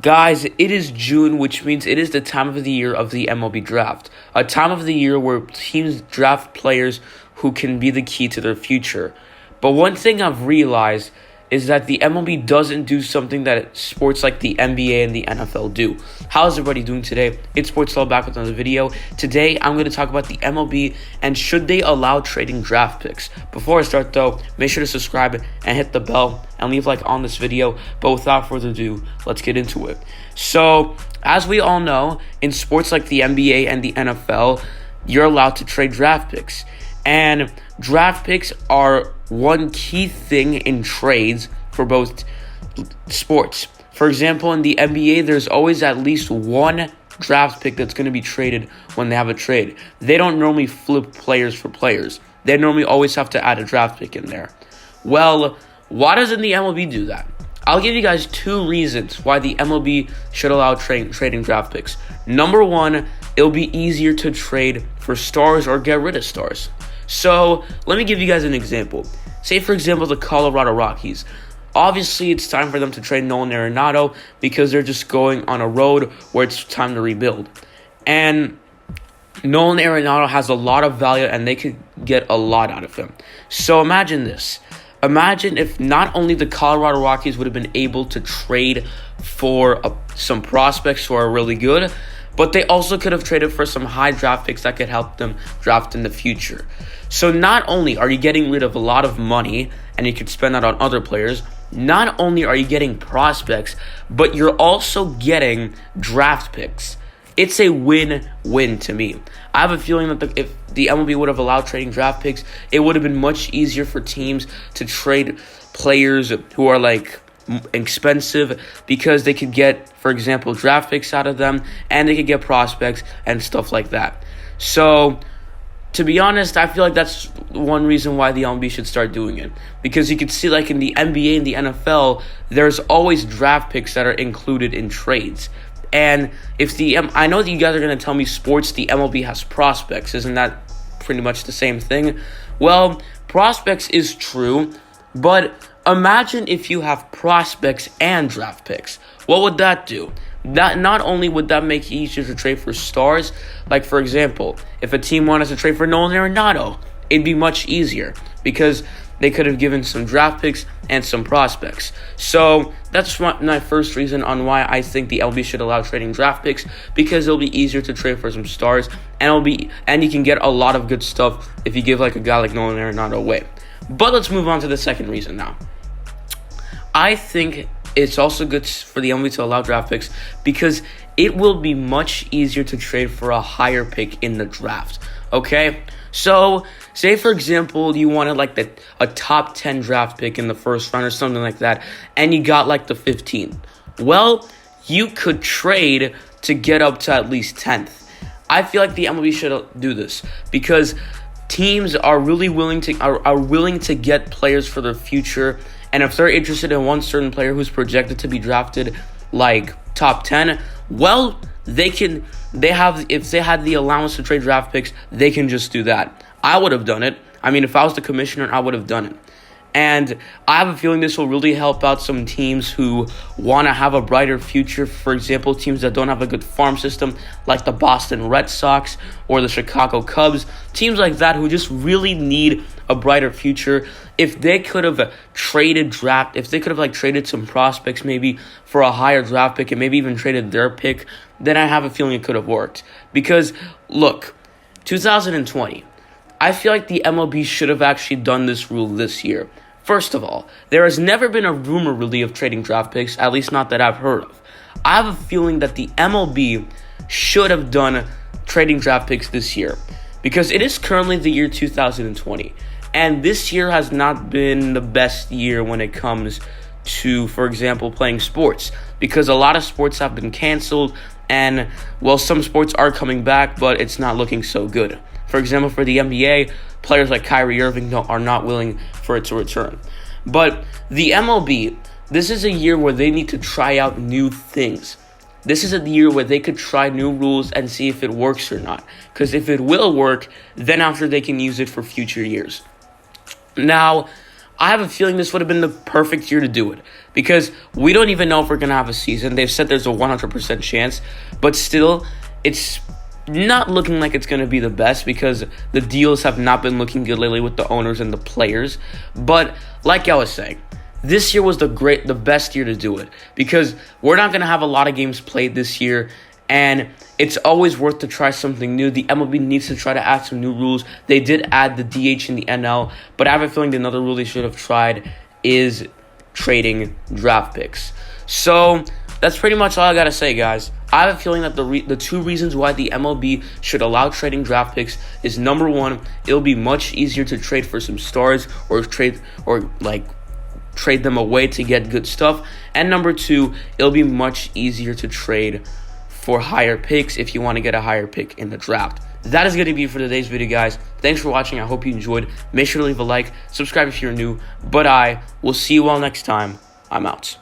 Guys, it is June, which means it is the time of the year of the MLB draft. A time of the year where teams draft players who can be the key to their future. But one thing I've realized is that the MLB doesn't do something that sports like the NBA and the NFL do. How's everybody doing today? It's Sports Law back with another video. Today, I'm going to talk about the MLB and should they allow trading draft picks. Before I start though, make sure to subscribe and hit the bell and leave a like on this video. But without further ado, let's get into it. So, as we all know, in sports like the NBA and the NFL, you're allowed to trade draft picks. And draft picks are one key thing in trades for both sports. For example, in the NBA, there's always at least one draft pick that's going to be traded when they have a trade. They don't normally flip players for players. They normally always have to add a draft pick in there. Well, why doesn't the MLB do that? I'll give you guys two reasons why the MLB should allow trading draft picks. Number one, it'll be easier to trade for stars or get rid of stars. So, let me give you guys an example. Say, for example, the Colorado Rockies. Obviously, it's time for them to trade Nolan Arenado because they're just going on a road where it's time to rebuild. And Nolan Arenado has a lot of value and they could get a lot out of him. So, imagine this. Imagine if not only the Colorado Rockies would have been able to trade for some prospects who are really good, but they also could have traded for some high draft picks that could help them draft in the future. So not only are you getting rid of a lot of money and you could spend that on other players, not only are you getting prospects, but you're also getting draft picks. It's a win-win to me. I have a feeling that if the MLB would have allowed trading draft picks, it would have been much easier for teams to trade players who are expensive because they could get, for example, draft picks out of them and they could get prospects and stuff like that. So, to be honest, I feel like that's one reason why the MLB should start doing it. Because you can see in the NBA and the NFL, there's always draft picks that are included in trades. And I know that you guys are going to tell me sports, the MLB has prospects. Isn't that pretty much the same thing? Well, prospects is true, but imagine if you have prospects and draft picks. What would that do? Not only would that make it easier to trade for stars, like for example, if a team wanted to trade for Nolan Arenado, it'd be much easier because they could have given some draft picks and some prospects. So that's my first reason on why I think the LB should allow trading draft picks, because it'll be easier to trade for some stars and you can get a lot of good stuff if you give a guy like Nolan Arenado away. But let's move on to the second reason now. I think it's also good for the MLB to allow draft picks because it will be much easier to trade for a higher pick in the draft. Okay? So, say for example, you wanted a top 10 draft pick in the first round or something like that, and you got the 15th. Well, you could trade to get up to at least 10th. I feel like the MLB should do this because teams are really willing to get players for their future. And if they're interested in one certain player who's projected to be drafted top 10, well, if they had the allowance to trade draft picks, they can just do that. I would have done it. I mean, if I was the commissioner, I would have done it. And I have a feeling this will really help out some teams who want to have a brighter future. For example, teams that don't have a good farm system, like the Boston Red Sox or the Chicago Cubs. Teams like that who just really need a brighter future. If they could have traded some prospects maybe for a higher draft pick and maybe even traded their pick, then I have a feeling it could have worked. Because, look, 2020, I feel like the MLB should have actually done this rule this year. First of all, there has never been a rumor really of trading draft picks, at least not that I've heard of. I have a feeling that the MLB should have done trading draft picks this year because it is currently the year 2020. And this year has not been the best year when it comes to, for example, playing sports because a lot of sports have been canceled and, well, some sports are coming back, but it's not looking so good. For example, for the NBA, players like Kyrie Irving are not willing for it to return. But the MLB, this is a year where they need to try out new things. This is a year where they could try new rules and see if it works or not. Because if it will work, then after they can use it for future years. Now, I have a feeling this would have been the perfect year to do it. because we don't even know if we're going to have a season. They've said there's a 100% chance, but still, it's not looking like it's going to be the best because the deals have not been looking good lately with the owners and the players. But like I was saying, this year was the best year to do it because we're not going to have a lot of games played this year, and it's always worth to try something new. The MLB needs to try to add some new rules. They did add the DH in the NL, but I have a feeling another rule they should have tried is trading draft picks. So that's pretty much all I got to say, guys. I have a feeling that the two reasons why the MLB should allow trading draft picks is, number one, it'll be much easier to trade for some stars or trade them away to get good stuff. And number two, it'll be much easier to trade for higher picks if you want to get a higher pick in the draft. That is going to be it for today's video, guys. Thanks for watching. I hope you enjoyed. Make sure to leave a like, subscribe if you're new. But I will see you all next time. I'm out.